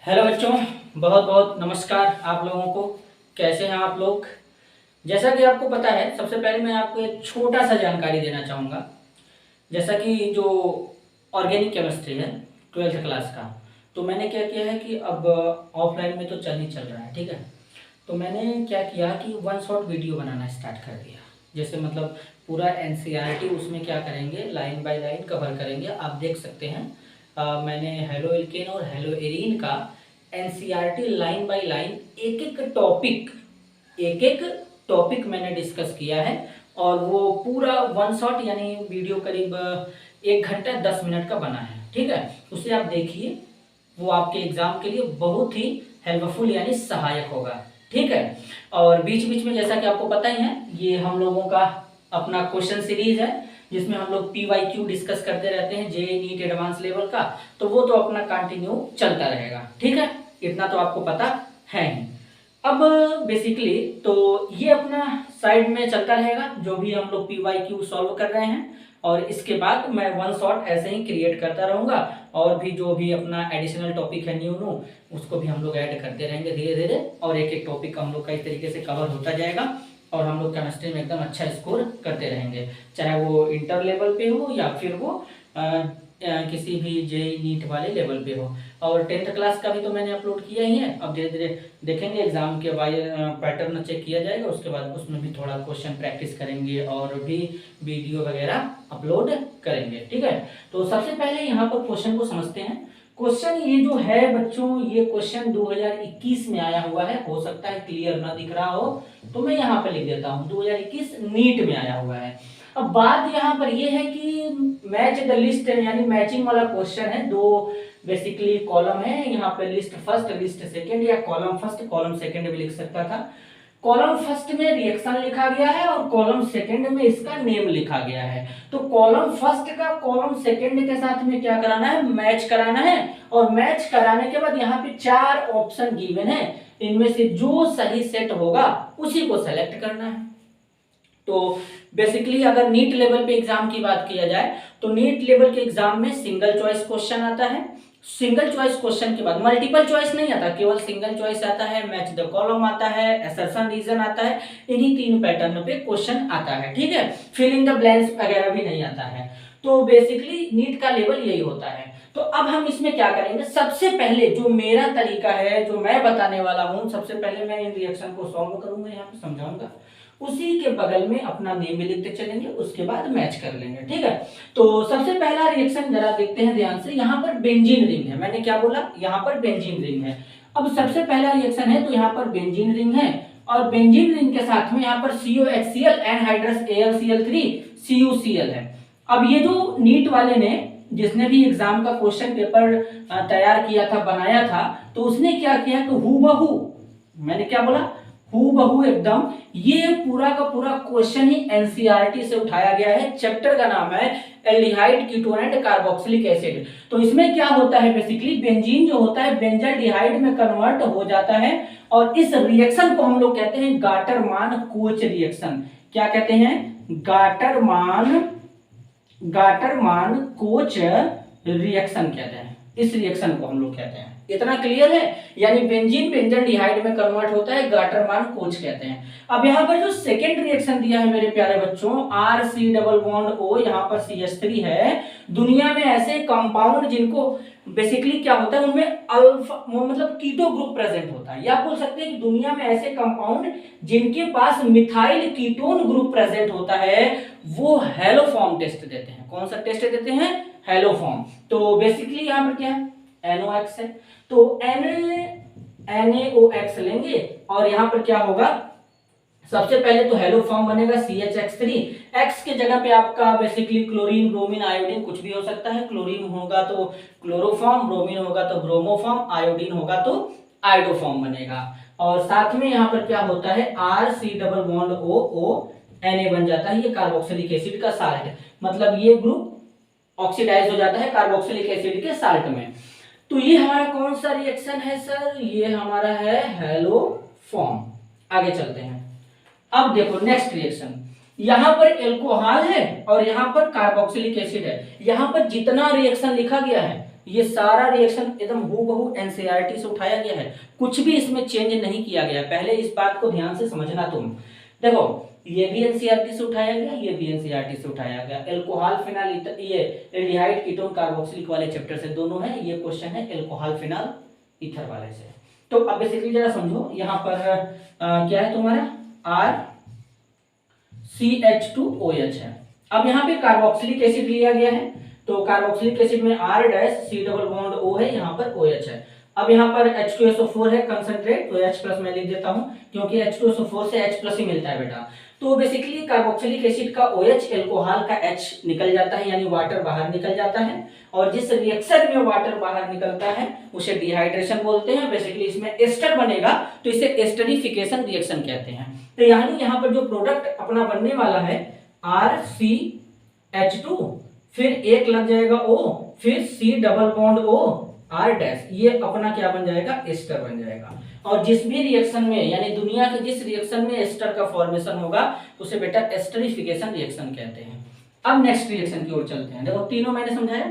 Hello बच्चों, बहुत बहुत नमस्कार आप लोगों को। कैसे हैं आप लोग? जैसा कि आपको पता है, सबसे पहले मैं आपको एक छोटा सा जानकारी देना चाहूँगा। जैसा कि जो ऑर्गेनिक केमिस्ट्री है 12th क्लास का, तो मैंने क्या किया है कि अब ऑफलाइन में तो चल रहा है, ठीक है। तो मैंने क्या किया कि वन शॉट वीडियो बनाना स्टार्ट कर दिया। जैसे मतलब पूरा एनसीईआरटी उसमें क्या करेंगे, लाइन बाय लाइन कवर करेंगे। आप देख सकते हैं मैंने हेलो एल्केन और हेलो एरीन का एनसीईआरटी लाइन बाय लाइन एक एक टॉपिक मैंने डिस्कस किया है। और वो पूरा वन शॉट यानी वीडियो करीब 1 घंटा 10 मिनट का बना है, ठीक है। उसे आप देखिए, वो आपके एग्जाम के लिए बहुत ही हेल्पफुल यानी सहायक होगा, ठीक है। और बीच बीच में जैसा कि आपको पता ही है, ये हम लोगों का अपना क्वेश्चन सीरीज है जिसमें हम लोग PYQ डिस्कस करते रहते हैं, जेईई नीट एडवांस लेवल का। तो वो तो अपना कंटिन्यू चलता रहेगा, ठीक है। इतना तो आपको पता है ही। अब बेसिकली तो ये अपना साइड में चलता रहेगा, जो भी हम लोग PYQ सॉल्व कर रहे हैं। और इसके बाद मैं वन शॉट ऐसे ही क्रिएट करता रहूंगा, और भी जो भी अपना एडिशनल टॉपिक है न्यू उसको भी हम लोग ऐड करते रहेंगे धीरे धीरे। और एक एक टॉपिक हम लोग का इस तरीके से कवर होता जाएगा, और हम लोग केमिस्ट्री में एकदम अच्छा स्कोर करते रहेंगे, चाहे वो इंटर लेवल पे हो या फिर वो किसी भी जेईई नीट वाले लेवल पे हो। और 10th क्लास का भी तो मैंने अपलोड किया ही है। अब धीरे धीरे देखेंगे, एग्जाम के बाद पैटर्न चेक किया जाएगा, उसके बाद उसमें भी थोड़ा क्वेश्चन प्रैक्टिस करेंगे और भी वीडियो वगैरह अपलोड करेंगे, ठीक है। तो सबसे पहले यहाँ पर क्वेश्चन को समझते हैं। क्वेश्चन ये जो है बच्चों, ये क्वेश्चन 2021 में आया हुआ है। हो सकता है क्लियर ना दिख रहा हो, तो मैं यहाँ पे लिख देता हूँ 2021 नीट में आया हुआ है। अब बात यहाँ पर ये है कि मैच द लिस्ट यानी मैचिंग वाला क्वेश्चन है। दो बेसिकली कॉलम है यहाँ पे, लिस्ट फर्स्ट लिस्ट सेकंड, या कॉलम फर्स्ट कॉलम सेकंड भी लिख सकता था। कॉलम फर्स्ट में रिएक्शन लिखा गया है और कॉलम सेकंड में इसका नेम लिखा गया है। तो कॉलम फर्स्ट का कॉलम सेकंड के साथ में क्या कराना है, मैच कराना है। और मैच कराने के बाद यहाँ पे 4 ऑप्शन गिवन है, इनमें से जो सही सेट होगा उसी को सेलेक्ट करना है। तो बेसिकली अगर नीट लेवल पे एग्जाम की बात किया जाए, तो नीट लेवल के एग्जाम में सिंगल चॉइस क्वेश्चन आता है। सिंगल चॉइस क्वेश्चन के बाद मल्टीपल चॉइस नहीं आता, केवल सिंगल चॉइस आता है, मैच द कॉलम आता है, असर्शन रीजन आता है। इन्हीं 3 पैटर्न पे क्वेश्चन आता है, ठीक है। फिल इन द ब्लैंक्स वगैरह भी नहीं आता है। तो बेसिकली नीट का लेवल यही होता है। तो अब हम इसमें क्या करेंगे, सबसे पहले जो मेरा तरीका है, जो मैं बताने वाला हूं, सबसे पहले मैं इन रिएक्शन को सॉल्व करूंगा, यहाँ पे समझाऊंगा। उसी के बगल में अपना नेम भी लिखते चलेंगे, उसके बाद मैच कर लेंगे, ठीक है। तो सबसे पहला रिएक्शन जरा देखते हैं ध्यान से। यहाँ पर बेंजीन रिंग है, मैंने क्या बोला, यहाँ पर बेंजीन रिंग है। अब सबसे पहला रिएक्शन है, तो यहाँ पर बेंजीन रिंग है, और बेंजीन रिंग के साथ में यहाँ पर COHCl एनहाइड्रस AlCl3 CuCl है। अब ये जो नीट वाले ने, जिसने भी एग्जाम का क्वेश्चन पेपर तैयार किया था, बनाया था, तो उसने क्या किया कि हूबहू, मैंने क्या बोला, हूबहू एकदम ये पूरा का पूरा क्वेश्चन ही एनसीईआरटी से उठाया गया है। चैप्टर का नाम है aldehyde ketone and carboxylic acid. तो इसमें क्या होता है, बेसिकली बेंजीन जो होता है बेंजाल्डिहाइड में कन्वर्ट हो जाता है, और इस रिएक्शन को हम लोग कहते हैं गाटरमान कोच रिएक्शन। क्या कहते हैं, गाटरमान कोच रिएक्शन कहते हैं। इस रिएक्शन को हम लोग कहते हैं। इतना क्लियर है, यानी बेंजीन बेंजाल्डिहाइड में कन्वर्ट होता है, गाटरमान कोच कहते हैं। अब यहाँ पर जो सेकेंड रिएक्शन दिया है मेरे प्यारे बच्चों, RC डबल बॉन्ड O, यहाँ पर CH3 है। दुनिया में ऐसे कंपाउंड जिनको बेसिकली क्या होता है, उनमें अल्फा मतलब कीटो ग्रुप प्रेजेंट होता है, या आप बोल सकते हैं कि दुनिया में ऐसे कंपाउंड जिनके पास मिथाइल कीटोन ग्रुप प्रेजेंट होता है, वो हेलोफॉर्म टेस्ट देते हैं। कौन सा टेस्ट देते हैं, हेलोफॉर्म। तो बेसिकली यहाँ पर क्या है, NOx है, तो NaOX लेंगे, और यहाँ पर क्या होगा, सबसे पहले तो हेलो फॉर्म बनेगा CHX3। X के जगह पे आपका बेसिकली क्लोरीन, ब्रोमीन, आयोडीन कुछ भी हो सकता है। क्लोरीन होगा तो क्लोरोफॉर्म, ब्रोमीन होगा तो ब्रोमोफॉर्म, आयोडीन होगा तो आयोडोफॉर्म बनेगा। और साथ में यहाँ पर क्या होता है, RC double bond O Na बन जाता है, ये कार्बोक्सिलिक एसिड का साल्ट, मतलब ये ग्रुप ऑक्सीडाइज हो जाता है कार्बोक्सिलिक एसिड के साल्ट में। तो ये हमारा कौन सा रिएक्शन है सर, ये हमारा है हेलोफॉर्म। आगे चलते हैं। अब देखो नेक्स्ट रिएक्शन, यहां पर एल्कोहल है और यहां पर कार्बोक्सिलिक एसिड है। यहां पर जितना रिएक्शन लिखा गया है ये सारा रिएक्शन एकदम हूबहू एनसीईआरटी से उठाया गया है, कुछ भी इसमें चेंज नहीं किया गया। पहले इस बात को ध्यान से समझना तुम। देखो ये भी एनसीईआरटी से उठाया गया, ये भी एनसीईआरटी से उठाया गया। एल्कोहल फिनाल ये एल्डिहाइड कीटोन कार्बोक्सिलिक वाले चैप्टर से दोनों है। ये क्वेश्चन है एल्कोहल फिनाल ईथर वाले से। तो अब बेसिकली जरा समझो, यहाँ पर क्या है तुम्हारा RCH2OH है। अब यहाँ पे कार्बोक्सिलिक एसिड लिया गया है, तो कार्बोक्सिलिक एसिड में R dash C double bond O है, यहाँ पर OH है। अब यहाँ पर H2SO4 है कंसंट्रेट, तो H प्लस मैं लिख देता हूँ क्योंकि H2SO4 से H प्लस ही मिलता है बेटा। तो बेसिकली कार्बोक्सिलिक एसिड का OH, एल्कोहल का H निकल जाता है, यानी वाटर बाहर निकल जाता है। और जिस रिएक्शन में वाटर बाहर निकलता है उसे डिहाइड्रेशन बोलते हैं। बेसिकली इसमें एस्टर बनेगा तो इसे एस्टरिफिकेशन रिएक्शन कहते हैं। तो यानी यहाँ पर जो प्रोडक्ट अपना बनने वाला है RCH2, फिर एक लग जाएगा O, फिर C double bond O R dash, ये अपना क्या बन जाएगा, एस्टर बन जाएगा। और जिस भी रिएक्शन में, यानी दुनिया के जिस रिएक्शन में एस्टर का फॉर्मेशन होगा उसे बेटा एस्टरिफिकेशन रिएक्शन कहते हैं। अब नेक्स्ट रिएक्शन की ओर चलते हैं। देखो तीनों मैंने समझाया,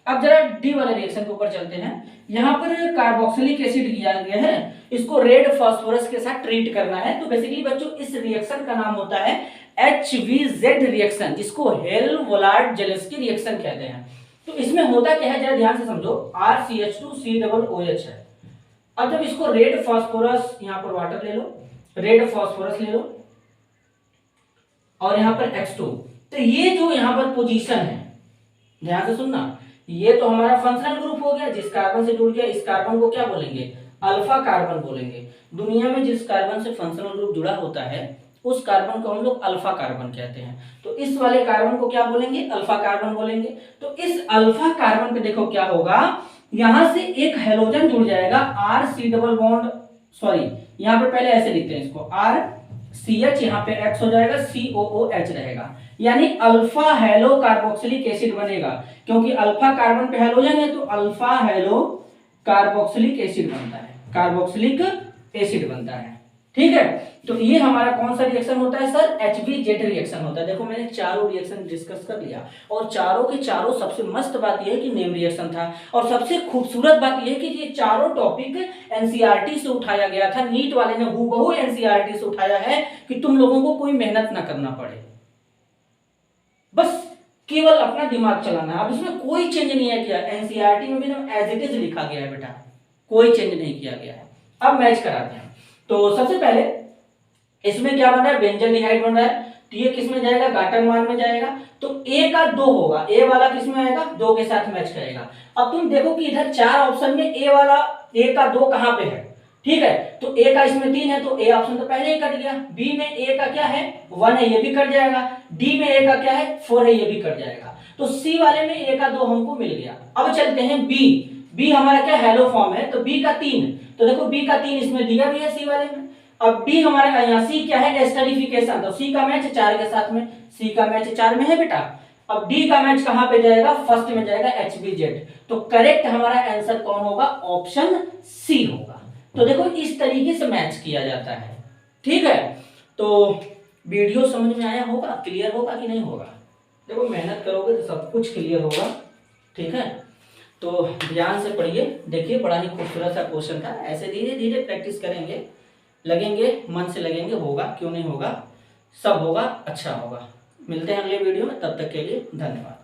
अब जरा डी वाले रिएक्शन के ऊपर चलते हैं। यहाँ पर कार्बोक्सिलिक एसिड लिया गया है, इसको रेड फास्फोरस के साथ ट्रीट करना है। तो बेसिकली बच्चों इस रिएक्शन का नाम होता है HVZ रिएक्शन, जिसको हेल-वोलार्ड जेलेस्की रिएक्शन कहते हैं। तो इसमें होता क्या है जरा ध्यान से समझो, RCH2COOH है। अब जब इसको रेड फास्फोरस, यहाँ पर वाटर ले लो, रेड फास्फोरस ले लो और यहाँ पर X2, तो ये जो यहाँ पर पोजीशन है, ध्यान से सुनना, ये तो हमारा फंक्शनल ग्रुप हो गया, जिस कार्बन से जुड़ गया इस कार्बन को क्या बोलेंगे, अल्फा कार्बन बोलेंगे। दुनिया में जिस कार्बन से फंक्शनल ग्रुप जुड़ा होता है उस कार्बन को हम लोग अल्फा कार्बन कहते हैं। तो इस वाले कार्बन को क्या बोलेंगे, अल्फा कार्बन बोलेंगे। तो इस अल्फा कार्बन पे देखो क्या होगा, यहां से एक हेलोजन जुड़ जाएगा, RC डबल बॉन्ड, सॉरी यहाँ पे पहले ऐसे लिखते हैं इसको, RCH, यहाँ पे X हो जाएगा, COOH रहेगा, यानी अल्फा हेलो कार्बोक्सिलिक एसिड बनेगा। क्योंकि अल्फा कार्बन पे हेलोजन है तो अल्फा हेलो कार्बोक्सिलिक एसिड बनता है, कार्बोक्सिलिक एसिड बनता है। ठीक है, तो ये हमारा कौन सा रिएक्शन होता है सर, HVZ रिएक्शन होता है। देखो मैंने चारों रिएक्शन डिस्कस कर लिया, और चारों के चारों सबसे मस्त बात यह है कि नेम रिएक्शन था, और सबसे खूबसूरत बात यह है कि ये चारों टॉपिक एनसीईआरटी से उठाया गया था। नीट वाले ने हूबहू एनसीईआरटी से उठाया है कि तुम लोगों को कोई मेहनत ना करना पड़े, बस केवल अपना दिमाग चलाना। अब इसमें कोई चेंज नहीं है किया, एनसीईआरटी में भी एज इट इज लिखा गया है बेटा, कोई चेंज नहीं किया गया है। अब मैच कराते हैं। तो सबसे पहले इसमें क्या बन रहा है, बेंजल्डिहाइड बन रहा है, तो ये किस में जाएगा, गाटरमान में जाएगा। तो A का 2 होगा, A वाला किस में आएगा, 2 के साथ मैच करेगा। अब तुम देखो कि इधर 4 ऑप्शन में A का 2 कहां पे है, ठीक है, तो A का इसमें 3 है तो A ऑप्शन तो पहले ही कट गया। B में A का क्या है, 1 है, ये भी कट जाएगा। D में A का क्या है, 4 है, ये भी कट जाएगा। तो C वाले में A का 2 हमको मिल गया। अब चलते हैं B हमारा क्या हेलो फॉर्म है, तो B का 3, तो देखो B का 3 इसमें दिया भी है C वाले में। अब D हमारा यहाँ C क्या है, एस्टरिफिकेशन, तो C का मैच 4 के साथ में, C का मैच 4 में है बेटा। अब D का मैच कहां पे जाएगा, फर्स्ट में जाएगा HVZ। तो करेक्ट हमारा आंसर कौन होगा, ऑप्शन C होगा। तो देखो इस तरीके से मैच किया जाता है। ठीक है, तो वीडियो समझ में आया होगा, क्लियर होगा कि नहीं होगा। देखो मेहनत करोगे तो सब कुछ क्लियर होगा। ठीक है, तो ध्यान से पढ़िए, देखिए बड़ा ही खूबसूरत सा क्वेश्चन था। ऐसे धीरे धीरे प्रैक्टिस करेंगे, लगेंगे, मन से लगेंगे, होगा क्यों नहीं होगा, सब होगा, अच्छा होगा। मिलते हैं अगले वीडियो में, तब तक के लिए धन्यवाद।